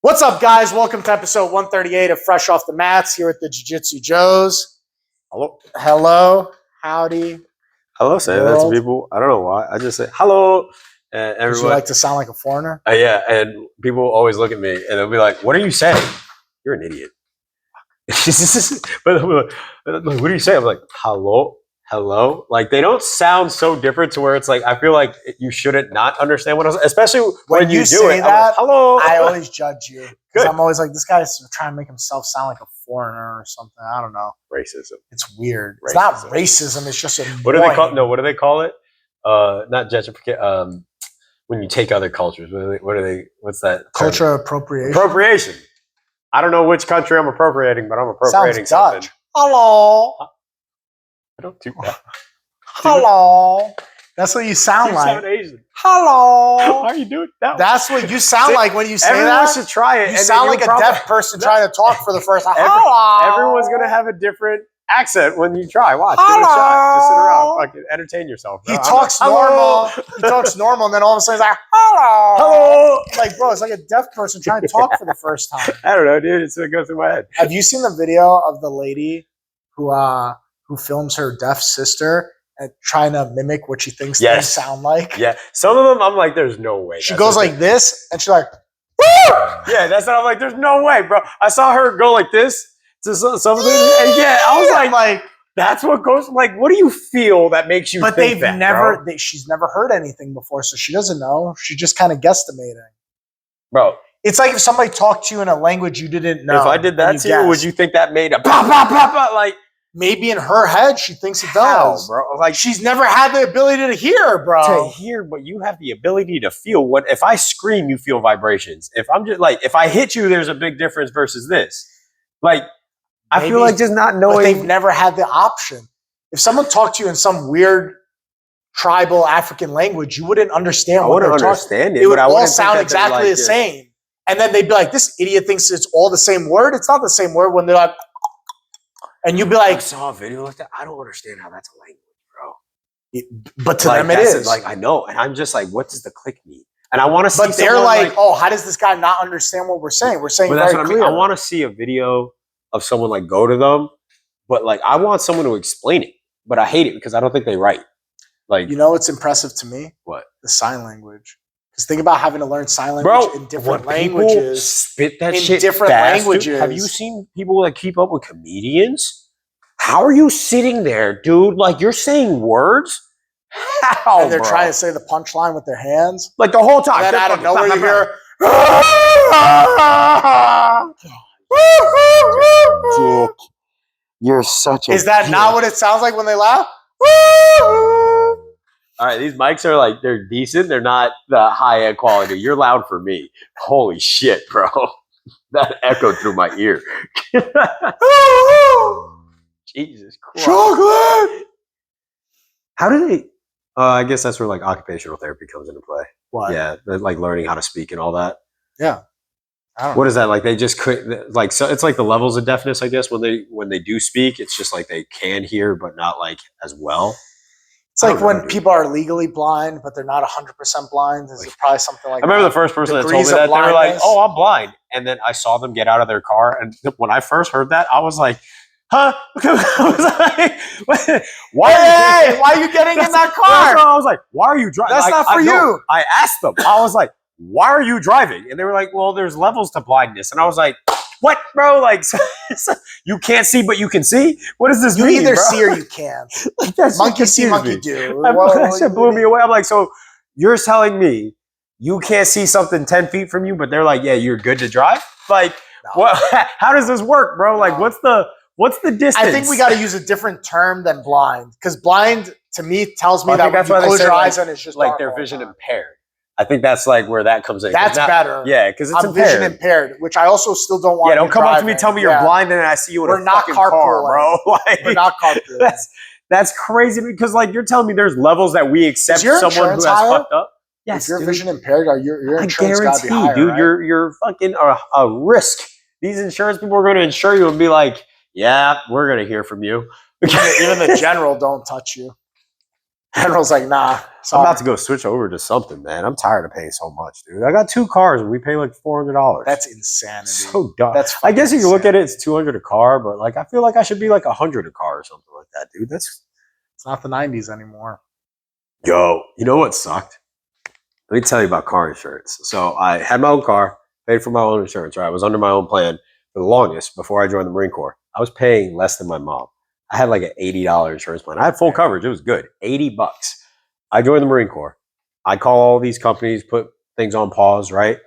What's up, guys? Welcome to episode 138 of Fresh Off the Mats here at the Jiu-Jitsu Joes. Hello. Hello. Howdy. Hello, say that to people. I don't know why. I just say hello. And Would you like to sound like a foreigner? Yeah, and people always look at me and they'll be like, what are you saying? You're an idiot. But what do you say? I'm like, hello? Hello? Like, they don't sound so different to where it's like, I feel like you shouldn't not understand what I was, especially when you do say it. That, like, hello. I always judge you. Because Good. I'm always like, this guy's trying to make himself sound like a foreigner or something. I don't know. Racism. It's weird. Racism. It's not racism. It's just annoying. What do they call it? No, what do they call it? Not gentrification. When you take other cultures. What's that? Culture appropriation. Appropriation. I don't know which country I'm appropriating, but I'm appropriating Sounds Dutch. something. Hello. I don't do that. Hello. That's what you sound like. Sound Asian. Hello. Why are you doing that? That's what you sound like when you say Everyone that. should try it. You sound like a deaf person trying to talk for the first time. Everyone's going to have a different accent when you try. Watch. Give it a shot. Just sit around. Fucking entertain yourself. Bro. He talks normal. He talks normal, and then all of a sudden he's like, hello. Hello. Like, bro, it's like a deaf person trying to talk for the first time. I don't know, dude. It's going to go through my head. Have you seen the video of the lady who films her deaf sister and trying to mimic what she thinks they sound like? Yeah. Some of them, I'm like, there's no way. She goes like this, and she's like, woo! Yeah, that's what I'm like, there's no way, bro. I saw her go like this to something, and yeah, I was like, that's what goes, like, what do you feel that makes you but think that, bro? She's never heard anything before, so she doesn't know. She just kind of guesstimating. Bro. It's like if somebody talked to you in a language you didn't know. If I did that to you, would you think that made a pop, pop, pop, pop? Like, maybe in her head she thinks it does, bro. Like, she's never had the ability to hear, bro. To hear, but you have the ability to feel. What if I scream? You feel vibrations. If I'm just like, if I hit you, there's a big difference versus this. Like, maybe, I feel like just not knowing. But they've never had the option. If someone talked to you in some weird tribal African language, you wouldn't understand. I wouldn't understand it. It would all sound exactly the same. And then they'd be like, "This idiot thinks it's all the same word. It's not the same word." When they're like. And you'd be like, I saw a video like that. I don't understand how that's a language, bro. But to them it is. Like, I know. And I'm just like, what does the click mean? And I want to see. But they're like, oh, how does this guy not understand what we're saying? We're saying very clear. I want to see a video of someone like go to them, but like I want someone to explain it. But I hate it because I don't think they write. Like, you know what's impressive to me? What? The sign language. Because think about having to learn sign language in different languages. Spit that shit in different languages. Have you seen people like keep up with comedians? How are you sitting there, dude? Like, you're saying words? How, and they're trying to say the punchline with their hands. Like the whole time. And then out of nowhere you hear... Dick. You're such a Is that not what it sounds like when they laugh? All right, these mics are like, they're decent. They're not the high-end quality. You're loud for me. Holy shit, bro. That echoed through my ear. Jesus Christ. Chocolate! How do they... I guess that's where like occupational therapy comes into play. What? Yeah, like learning how to speak and all that. Yeah. What is that like? They just could like, so it's like the levels of deafness, I guess. When they do speak, it's just like they can hear, but not like as well. It's like when people are legally blind, but they're not 100% blind. There's probably something like that. I remember the first person that told me that, they were like, oh, I'm blind. And then I saw them get out of their car. And when I first heard that, I was like, huh? I was like, why are you getting in that car? I was like, why are you driving? That's not for you. I asked them. I was like, why are you driving? And they were like, well, there's levels to blindness. And I was like, what, bro? Like, you can't see, but you can see? What does this mean, You either bro? see or you can't. Like, that's monkey see, monkey do. That shit blew me away. I'm like, so you're telling me you can't see something 10 feet from you, but they're like, yeah, you're good to drive? Like, what? How does this work, bro? Like, what's the distance? I think we got to use a different term than blind. Because blind, to me, tells me that when you close your eyes and it's just like their vision impaired. I think that's like where that comes in. That's better. Yeah, because it's impaired. Vision impaired, which I also still don't want. Yeah, don't come up to me, tell me you're blind, and then I see you in a fucking car, bro. Like, we're not carpooling. That's crazy because like you're telling me there's levels that we accept someone who has fucked up. Yes, if you're vision impaired, your insurance got to be higher, dude. Right? You're fucking a risk. These insurance people are going to insure you and be like, yeah, we're going to hear from you. Even the general don't touch you. General's like, nah. I'm Sorry. about to go switch over to something, man. I'm tired of paying so much, dude. I got 2 cars and we pay like $400. That's insanity. So dumb. That's I guess if you look at insanity. it, it's $200 a car, but like I feel like I should be like $100 a car or something like that, dude. That's It's not the 90s anymore. yo. You know what sucked? Let me tell you about car insurance. So I had my own car, paid for my own insurance. Right, I was under my own plan for the longest before I joined the Marine Corps. I was paying less than my mom. I had like an $80 insurance plan. I had full coverage. It was good. $80. I joined the Marine Corps. I call all these companies, put things on pause, right?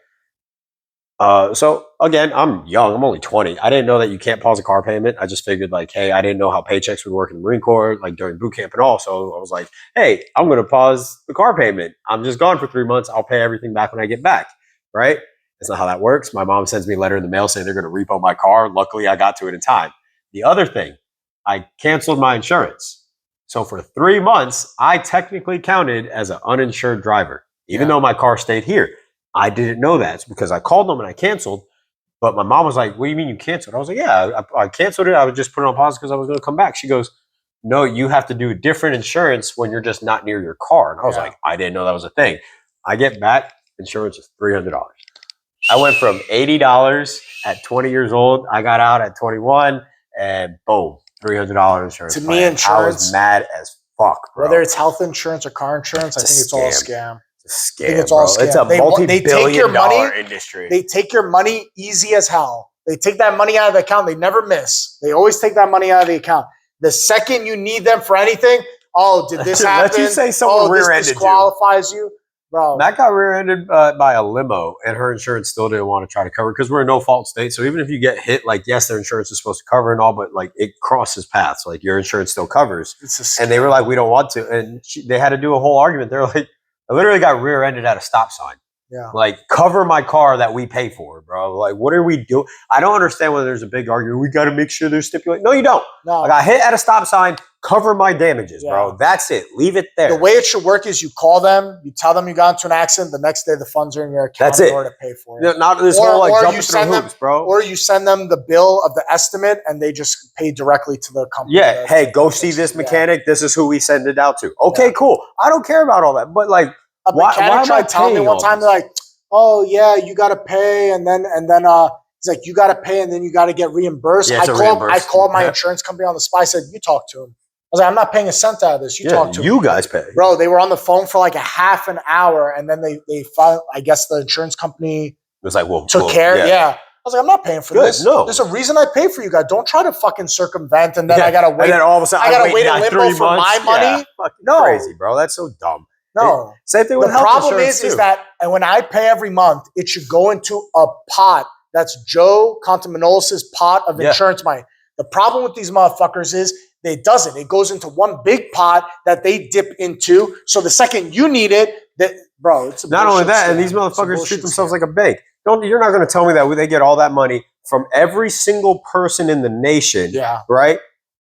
So again, I'm young. I'm only 20. I didn't know that you can't pause a car payment. I just figured like, hey, I didn't know how paychecks would work in the Marine Corps, like during boot camp and all. So I was like, hey, I'm going to pause the car payment. I'm just gone for 3 months. I'll pay everything back when I get back, right? That's not how that works. My mom sends me a letter in the mail saying they're going to repo my car. Luckily, I got to it in time. The other thing, I canceled my insurance. So for 3 months, I technically counted as an uninsured driver, even though my car stayed here. I didn't know that. It's because I called them and I canceled. But my mom was like, what do you mean you canceled? I was like, yeah, I canceled it. I would just put it on pause because I was going to come back. She goes, no, you have to do different insurance when you're just not near your car. And I was like, I didn't know that was a thing. I get back, insurance is $300. I went from $80 at 20 years old. I got out at 21 and boom, $300 insurance. To plan. me, insurance, I was mad as fuck, bro. Whether it's health insurance or car insurance, I think it's all a scam. It's a scam, I think it's all bro. scam. It's a multi-billion-dollar industry. They take your money easy as hell. They take that money out of the account. They never miss. They always take that money out of the account. The second you need them for anything, oh, did this happen? Let you say someone rear-ended this disqualifies you. Bro. Matt got rear-ended by a limo, and her insurance still didn't want to try to cover because we're a no-fault state. So even if you get hit, like, yes, their insurance is supposed to cover and all, but like it crosses paths. Like your insurance still covers. And they were like, we don't want to. And they had to do a whole argument. They're like, I literally got rear-ended at a stop sign. Yeah. Like, cover my car that we pay for, bro. Like, what are we doing? I don't understand whether there's a big argument. We got to make sure there's stipulation. No, you don't. No. I got hit at a stop sign. Cover my damages, bro. That's it. Leave it there. The way it should work is you call them, you tell them you got into an accident. The next day, the funds are in your account. That's it. In order to pay for it. Not this whole like jumping through hoops, bro. Or you send them the bill of the estimate, and they just pay directly to the company. Yeah. Hey, go see this mechanic. This is who we send it out to. Okay, cool. I don't care about all that, but like, a mechanic tried telling me one time, they're like, oh yeah, you got to pay, and then he's like, you got to pay, and then you got to get reimbursed. Yeah, I called my insurance company on the spot. I said, you talk to him. I was like, I'm not paying a cent out of this. You talk to him. You guys pay, bro. They were on the phone for like a half an hour, and then they filed. I guess the insurance company was like, well, took care. Yeah. I was like, I'm not paying for this. No, there's a reason I pay for you guys. Don't try to fucking circumvent, and then I gotta wait. And then all of a sudden, I gotta wait in limbo for my money. No, crazy, bro. That's so dumb. No. Same thing with the problem is that, and when I pay every month, it should go into a pot. That's Joe Contaminolis' pot of insurance money. The problem with these motherfuckers is it doesn't. It goes into one big pot that they dip into. So the second you need it, bro, it's a not only that, and these motherfuckers treat themselves like a bank. You're not going to tell me that they get all that money from every single person in the nation, right?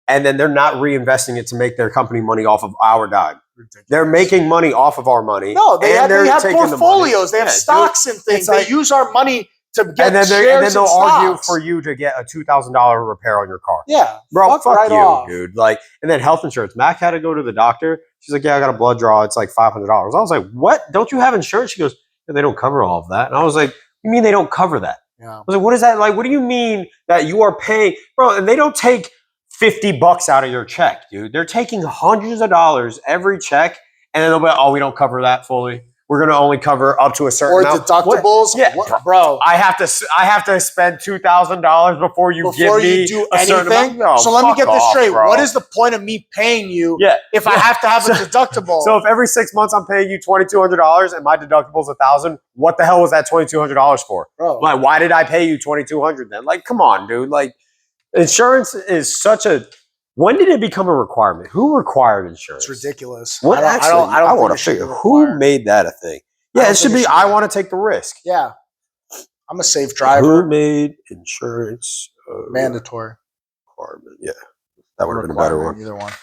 And then they're not reinvesting it to make their company money off of our dime. Ridiculous. They're making money off of our money. No, they have portfolios. They have stocks and things. They use our money to get and then they'll argue stocks. for you to get a $2,000 repair on your car. Yeah, bro, fuck you, dude. Like, and then health insurance. Mac had to go to the doctor. She's like, yeah, I got a blood draw. It's like $500. I was like, what? Don't you have insurance? She goes, yeah, they don't cover all of that. And I was like, you mean they don't cover that? Yeah. I was like, what is that? Like, what do you mean that you are paying, bro? And they don't take $50 out of your check, dude. They're taking hundreds of dollars every check, and then they'll be like, oh, we don't cover that fully. We're going to only cover up to a certain amount. Deductibles. Yeah, bro. I have to spend $2,000 before you give me do a certain anything. amount. So let me get this straight. Bro. What is the point of me paying you if I have to have a deductible? So if every 6 months I'm paying you $2,200 and my deductible is $1,000, what the hell was that $2,200 for? Bro. Like, why did I pay you $2,200 then? Like, come on, dude. Like, insurance is such a. When did it become a requirement? Who required insurance? It's ridiculous. What I want to figure who made that a thing. Yeah, it should be. I want to take the risk. Yeah, I'm a safe driver. Who made insurance mandatory? Requirement. Yeah, that would have been a better one. Either one.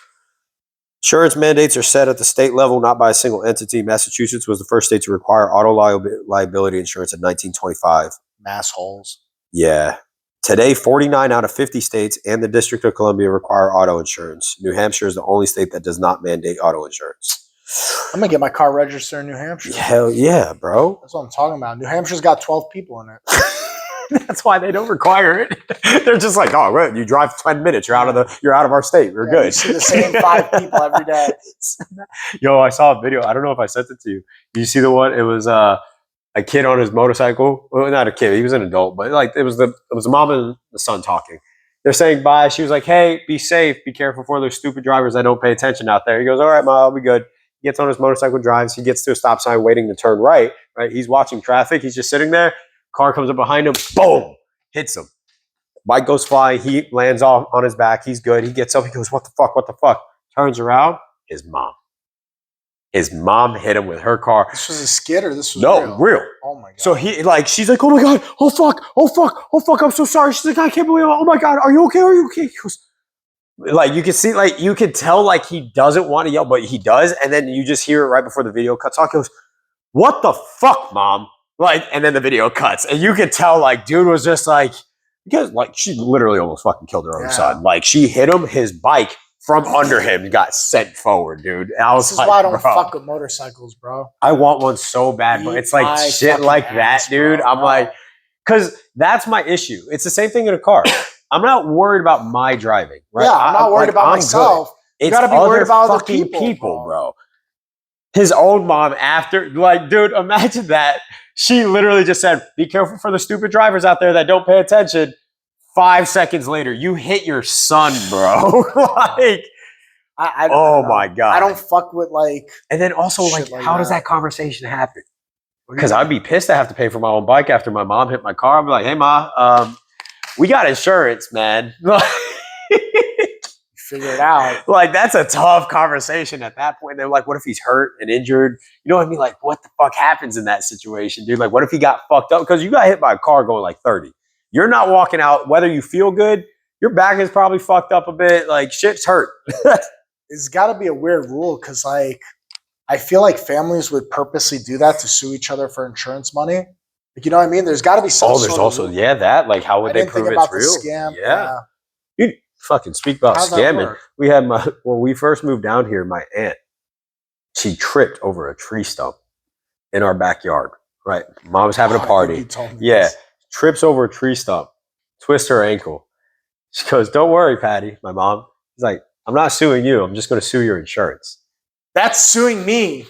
Insurance mandates are set at the state level, not by a single entity. Massachusetts was the first state to require auto liability insurance in 1925. Massholes. Yeah. Today, 49 out of 50 states and the District of Columbia require auto insurance. New Hampshire is the only state that does not mandate auto insurance. I'm gonna get my car registered in New Hampshire. Hell yeah, bro. That's what I'm talking about. New Hampshire's got 12 people in it. That's why they don't require it. They're just like, oh, well, you drive 10 minutes, you're out of our state. We're good. You see the same 5 people every day. Yo, I saw a video. I don't know if I sent it to you. You see the one? It was a kid on his motorcycle. Well, not a kid. He was an adult, but like it was the mom and the son talking. They're saying bye. She was like, hey, be safe. Be careful for those stupid drivers that don't pay attention out there. He goes, all right, Ma, I'll be good. He gets on his motorcycle, drives. He gets to a stop sign waiting to turn right. Right. He's watching traffic. He's just sitting there. Car comes up behind him. Boom. Hits him. Bike goes flying. He lands off on his back. He's good. He gets up. He goes, what the fuck? What the fuck? Turns around. His mom. His mom hit him with her car. This was a skit or this was real? Oh my God. So she's like, oh my God, oh fuck, oh fuck, oh fuck, I'm so sorry. She's like, I can't believe it. Oh my God, are you okay? Are you okay? He goes, like, you can see, like, you can tell, like, he doesn't want to yell, but he does. And then you just hear it right before the video cuts off. He goes, what the fuck, Mom? Like, and then the video cuts. And you could tell, like, dude was just like, because, like, she literally almost fucking killed her own son. Like, she hit him, his bike from under him got sent forward, dude. And I was this is like, why I don't bro, fuck with motorcycles, bro. I want one so bad, but it's like shit like that, dude. Bro. I'm like, because that's my issue. It's the same thing in a car. I'm not worried about my driving, right? Yeah, I'm not worried about myself. You gotta be worried about other people, bro. His own mom after, like, dude, imagine that. She literally just said, be careful for the stupid drivers out there that don't pay attention. 5 seconds later, you hit your son, bro. Like, oh my God. I don't fuck with, like. And then also, like, how does that conversation happen? Because I'd be pissed to have to pay for my own bike after my mom hit my car. I'd be like, hey, Ma, we got insurance, man. Figure it out. Like, that's a tough conversation at that point. They're like, what if he's hurt and injured? You know what I mean? Like, what the fuck happens in that situation, dude? Like, what if he got fucked up? Because you got hit by a car going like 30. You're not walking out, whether you feel good, your back is probably fucked up a bit. Like, shit's hurt. It's got to be a weird rule because, like, I feel like families would purposely do that to sue each other for insurance money. Like, you know what I mean? There's got to be some. Oh, there's also that. Like, how would they prove it's real? Scam. Yeah. You fucking speak about scamming. We had when we first moved down here, my aunt, she tripped over a tree stump in our backyard. Right, Mom's having a party. Yeah. Trips over a tree stump, twists her ankle. She goes, don't worry, Patty, my mom. She's like, I'm not suing you. I'm just going to sue your insurance. That's suing me.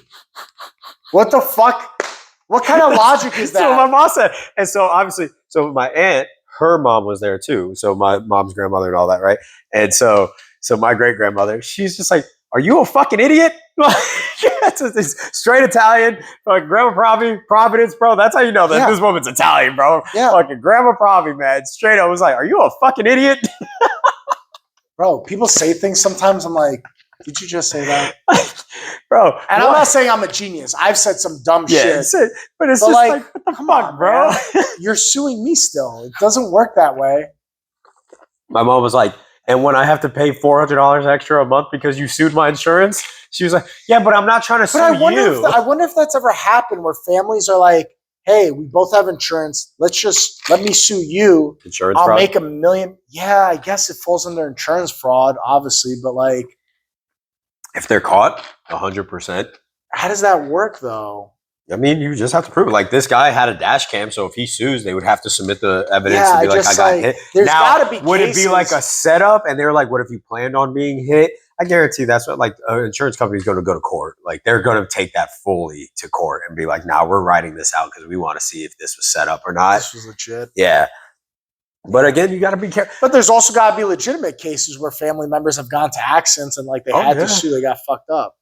What the fuck? What kind of logic is that? So my mom said, and so obviously, so my aunt, her mom was there too. So my mom's grandmother and all that, right? And so my great-grandmother, she's just like, are you a fucking idiot? It's straight Italian. Like, Grandma Providence, bro. That's how you know that this woman's Italian, bro. Yeah. Fucking Grandma Provi, man. Straight up was like, are you a fucking idiot? Bro, people say things sometimes. I'm like, did you just say that? Bro. And I'm not saying I'm a genius. I've said some dumb shit. But it's just like, what the fuck, bro? You're suing me still. It doesn't work that way. My mom was like, and when I have to pay $400 extra a month because you sued my insurance, she was like, yeah, but I'm not trying to sue you. I wonder if that's ever happened where families are like, hey, we both have insurance. Let me sue you. Insurance I'll fraud? make $1 million. Yeah, I guess it falls under insurance fraud, obviously, but like. If they're caught, 100%. How does that work, though? I mean, you just have to prove it. Like, this guy had a dash cam, so if he sues, they would have to submit the evidence to be like, I got hit. There's got to be would it be like a setup? And they were like, what if you planned on being hit? I guarantee that's what, like, an insurance company is going to go to court. Like, they're going to take that fully to court and be like, nah, we're writing this out because we want to see if this was set up or not. This was legit. Yeah. But again, you got to be careful. But there's also got to be legitimate cases where family members have gone to accidents and, like, they had to sue. They got fucked up.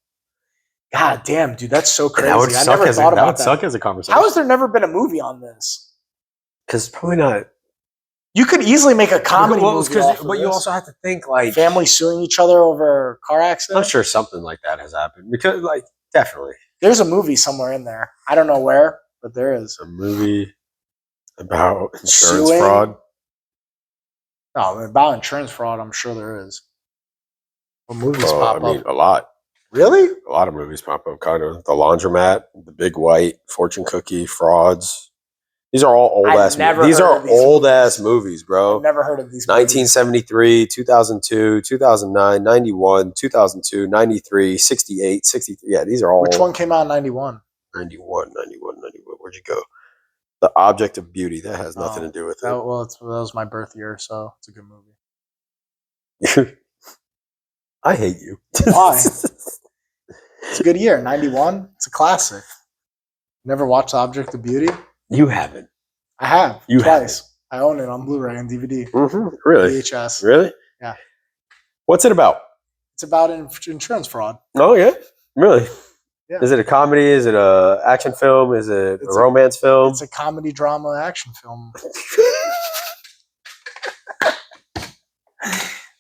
God damn, dude, that's so crazy. I never thought about that. That would suck as a conversation. How has there never been a movie on this? Because probably not. You could easily make a comedy movie but you also have to think, like, family suing each other over car accidents. I'm sure something like that has happened. Because, like, definitely. There's a movie somewhere in there. I don't know where, but there is. A movie about insurance fraud? No, about insurance fraud, I'm sure there is. What movies pop up? I mean, a lot. Really? A lot of movies pop up, kind of. The Laundromat, The Big White, Fortune Cookie, Frauds. These are all old ass. never These heard are of these old movies. ass movies, bro. I've never heard of these. movies. 1973, 2002, 2009, 91, 2002, 93, 68, 63. Yeah, these are all. Which one came out in 91? 91, 91, 91. Where'd you go? The Object of Beauty. That has nothing to do with it. That was my birth year, so it's a good movie. I hate you. Why? It's a good year. 91. It's a classic. Never watched Object of Beauty? You haven't. I have. You twice. I own it on Blu-ray and DVD. Mm-hmm. Really? VHS. Really? Yeah. What's it about? It's about insurance fraud. Oh, yeah? Really? Yeah. Is it a comedy? Is it a action film? Is it It's a romance film? It's a comedy drama action film.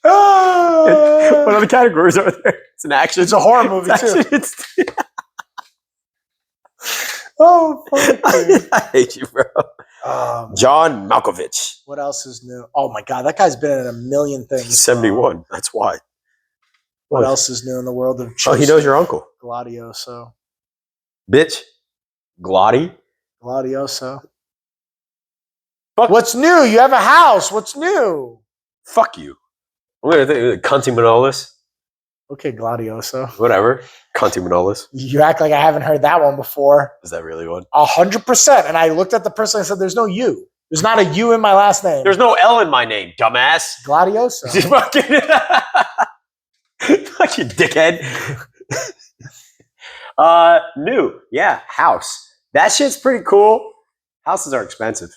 What other categories are there? It's an action. It's a horror movie too. Oh, fuck, dude. I hate you, bro. John Malkovich. What else is new? Oh my god, that guy's been in a million things. 71. That's why. What else is new in the world of? Oh, he knows your uncle. Gladioso. Bitch. Glotty. Gladioso. Fuck. What's new? You have a house. What's new? Fuck you. I'm gonna think Cunty Manolis. Okay, Gladioso. Whatever. Cunty Manolis. You act like I haven't heard that one before. Is that really one? 100%. And I looked at the person and said, "There's no U. There's not a U in my last name." There's no L in my name, dumbass. Gladioso. Fucking dickhead. New. Yeah, house. That shit's pretty cool. Houses are expensive.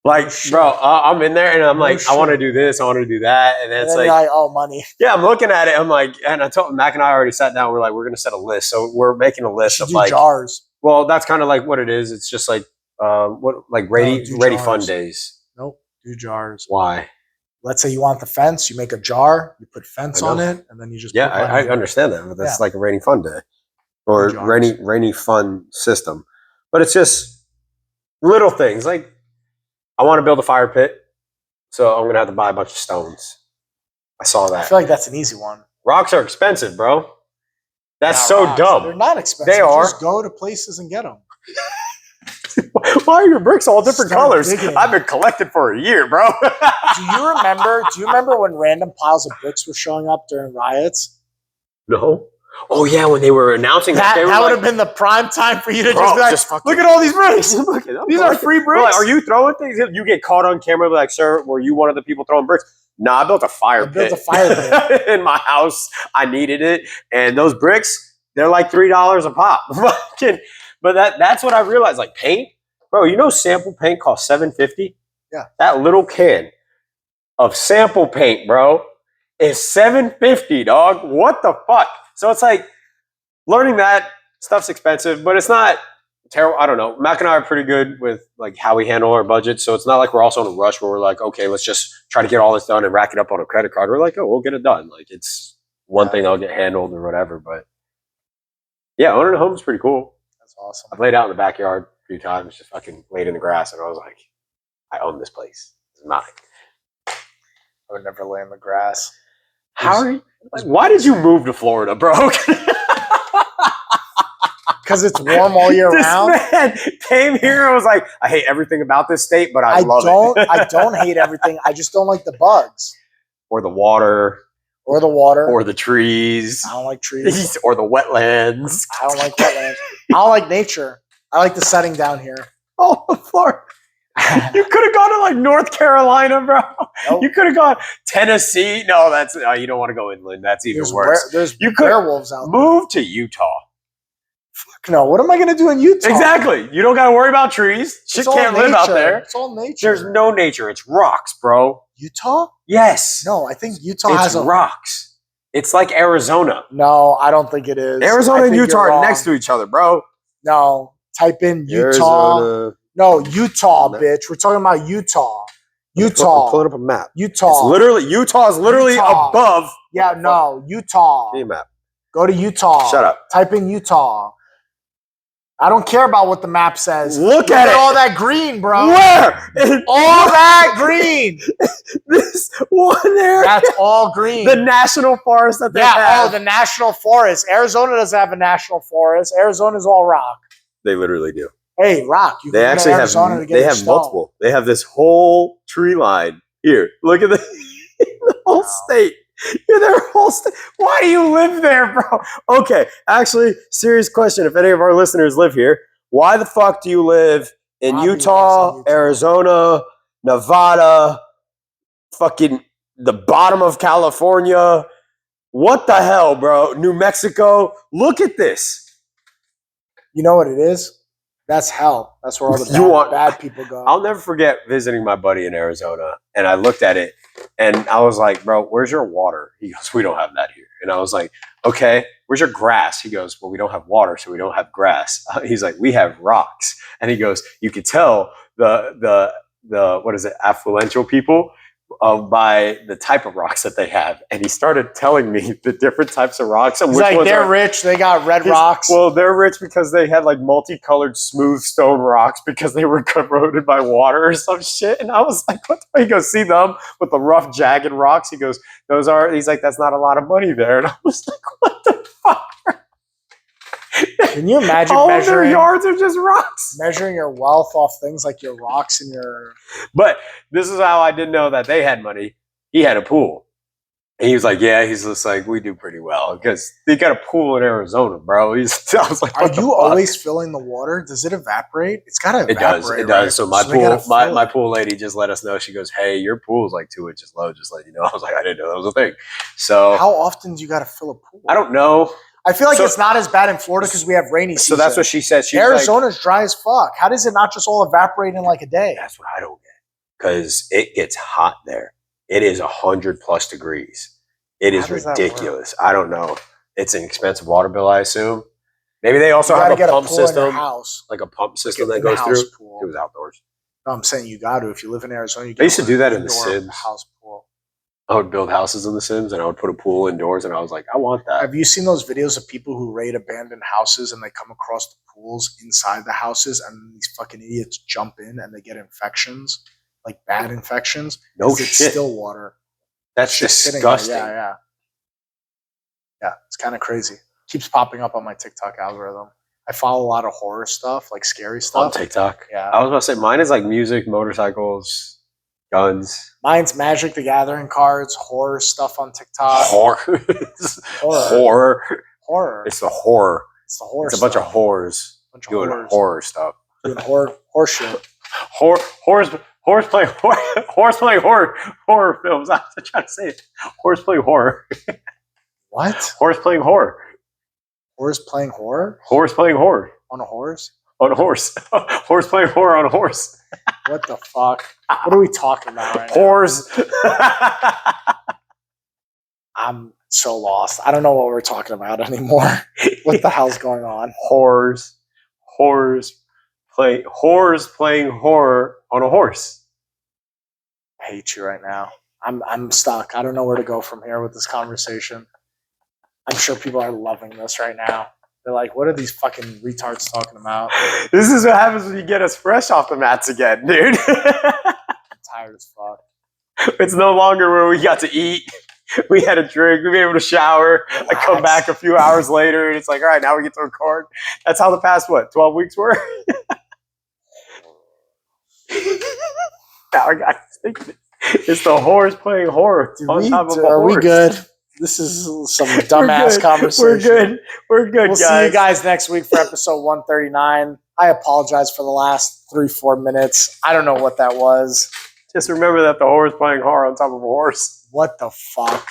Like, bro, I'm in there and I'm like, I want to do this, I want to do that. And then it's then like, oh, money. yeah, I'm looking at it. I'm like, and I told Mac and I already sat down. We're like, we're going to set a list. So we're making a list of Do like, jars. well, that's kind of like what it is. It's just like, ready jars. fun days. Nope. Do jars. Why? Let's say you want the fence. You make a jar. You put fence I know. on it, and then you just Yeah, put money I in it. understand that. But that's Yeah. like a rainy fun day or Jars. rainy fun system. But it's just little things. Like, I want to build a fire pit. So I'm going to have to buy a bunch of stones. I saw I that. feel like that's an easy one. Rocks are expensive, bro. That's Not so rocks. dumb. They're not expensive. They are. Just go to places and get them. Why are your bricks all different Start colors? digging. I've been collecting for a year, bro. Do you remember when random piles of bricks were showing up during riots? No. Oh yeah, when they were announcing That, they were that would like, have been the prime time for you to Bro, just be like, just fucking- look at all these bricks. Look at them. These are free We're like, bricks. are you throwing things? You get caught on camera, like, sir, were you one of the people throwing bricks? Nah, I built a fire I built pit. a fire pit. In my house. I needed it, and those bricks, they're like $3 a pop. But that's what I realized. Like paint, bro. You know, sample paint costs $7.50. Yeah. That little can of sample paint, bro, is $7.50, dog. What the fuck? So it's like learning that stuff's expensive, but it's not terrible. I don't know. Mac and I are pretty good with like how we handle our budget, so it's not like we're also in a rush where we're like, okay, let's just try to get all this done and rack it up on a credit card. We're like, oh, we'll get it done. Like it's one thing that'll get handled or whatever. But yeah, owning a home is pretty cool. That's awesome. I've laid out in the backyard a few times, just fucking laid in the grass, and I was like, I own this place. It's mine. I would never lay in the grass. How are you? Like, why did you move to Florida, bro? Because it's warm all year This round. man came here and was like, I hate everything about this state, but I love it. I don't hate everything. I just don't like the bugs Or the water, or the water. or the trees, I don't like trees. or the wetlands. I don't like wetlands. I don't like nature. I like the setting down here. Oh, Florida. You could have gone to like North Carolina, bro. Nope. You could have gone Tennessee. No, that's you don't want to go inland. That's even worse. There's You could werewolves out there. move to Utah. Fuck no. What am I going to do in Utah? Exactly. You don't got to worry about trees. Shit It's all can't live out nature. there. It's all nature. There's no nature. It's rocks, bro. Utah? Yes. No, I think Utah It's has a rocks. It's like Arizona. No, I don't think it is. Arizona I and think Utah you're are wrong. next to each other, bro. No, type in Utah. Arizona. No, Utah, No. bitch. We're talking about Utah. I'm Utah. pulling up a map. Utah. It's literally Utah is literally Utah. above. Yeah, no, Utah. Give me a map. Go to Utah. Shut up. Type in Utah. I don't care about what the map says. Look at it. all that green, bro. Where? All that green. This one area. That's all green. The national forest that they yeah, have. oh, the national forest. Arizona doesn't have a national forest. Arizona's all rock. They literally do. Hey, Rock, you They can go to actually have Arizona to get they your have stone. multiple. They have this whole tree line here. Look at the whole Wow. state. You're their whole state. Why do you live there, bro? Okay, actually, serious question. If any of our listeners live here, why the fuck do you live in Robbie lives Utah, in Utah. Arizona, Nevada, fucking the bottom of California? What the hell, bro? New Mexico? Look at this. You know what it is? That's hell. That's where all the You want- bad people go. I'll never forget visiting my buddy in Arizona, and I looked at it, and I was like, bro, where's your water? He goes, we don't have that here. And I was like, okay, where's your grass? He goes, well, we don't have water, so we don't have grass. He's like, we have rocks. And he goes, you could tell the what is it, affluential people by the type of rocks that they have. And he started telling me the different types of rocks. And He's which like, ones they're are- rich. They got red He's- rocks. Well, they're rich because they had like multicolored smooth stone rocks because they were corroded by water or some shit. And I was like, what? He goes, see them with the rough, jagged rocks? He goes, he's like, that's not a lot of money there. And I was like, what the fuck? Can you imagine All of their measuring yards are just rocks. your wealth off things like your rocks and your... But this is how I didn't know that they had money. He had a pool. And he was like, yeah, he's just like, we do pretty well because they got a pool in Arizona, bro. I was like, Are what the you fuck? always filling the water? Does it evaporate? It's got to It does. evaporate. It does. right? So my they gotta pool, my fill it. pool lady just let us know. She goes, "Hey, your pool's like 2 inches low. Just let you know." I was like, "I didn't know that was a thing." So How often do you got to fill a pool? I don't know. I feel like So- it's not as bad in Florida because we have rainy So season. that's what she said. She's like, Arizona's dry as fuck. How does it not just all evaporate in like a day? that's what I don't get because it gets hot there. It is 100+ degrees. It is How does that ridiculous. I don't know. It's an expensive water bill, I assume. Maybe they also You have gotta a get pump a pool in your system, house. like a pump system Like that an goes in-house through. pool. It was outdoors. No, I'm saying you got to. If you live in Arizona, you They used to get do that an in The indoor Sims. house pool. I would build houses in The Sims, and I would put a pool indoors, and I was like, I want that. Have you seen those videos of people who raid abandoned houses and they come across the pools inside the houses and these fucking idiots jump in and they get infections, like bad infections? No 'Cause it's shit. still water. That's Just sitting there. disgusting. Yeah, it's kind of crazy. Keeps popping up on my TikTok algorithm. I follow a lot of horror stuff, like scary On stuff. TikTok. Yeah. I was about to say mine is like music, motorcycles, guns, Mine's Magic the Gathering cards, horror stuff on TikTok. horror. Horror. Horror. It's the horror. It's the horror It's a bunch of stuff. whores Bunch of doing horrors. horror stuff. Doing horror shit. Horse playing horror films. I was trying to say it. Horse playing horror. What? Horse playing horror. Horse playing horror? Horse playing horror On a horse? on a horse. Horse playing horror on a horse. What the fuck? What are we talking about right now? Whores. I'm so lost. I don't know what we're talking about anymore. What the hell's going on? Whores playing horror on a horse. I hate you right now. I'm stuck. I don't know where to go from here with this conversation. I'm sure people are loving this right now. They're like, what are these fucking retards talking about? This is what happens when you get us fresh off the mats again, dude. I'm tired as fuck. It's no longer where we got to eat. We had a drink. We were able to shower. I come Relax. back a few hours later, and it's like, all right, now we get to record. That's how the past, 12 weeks were? Now I got thinking. It's the horse playing horror on top of a Are we horse. good? This is some dumbass conversation. We're good. We're good, We'll guys. see you guys next week for episode 139. I apologize for the last 3-4 minutes. I don't know what that was. Just remember that the horse playing horror on top of a horse. What the fuck?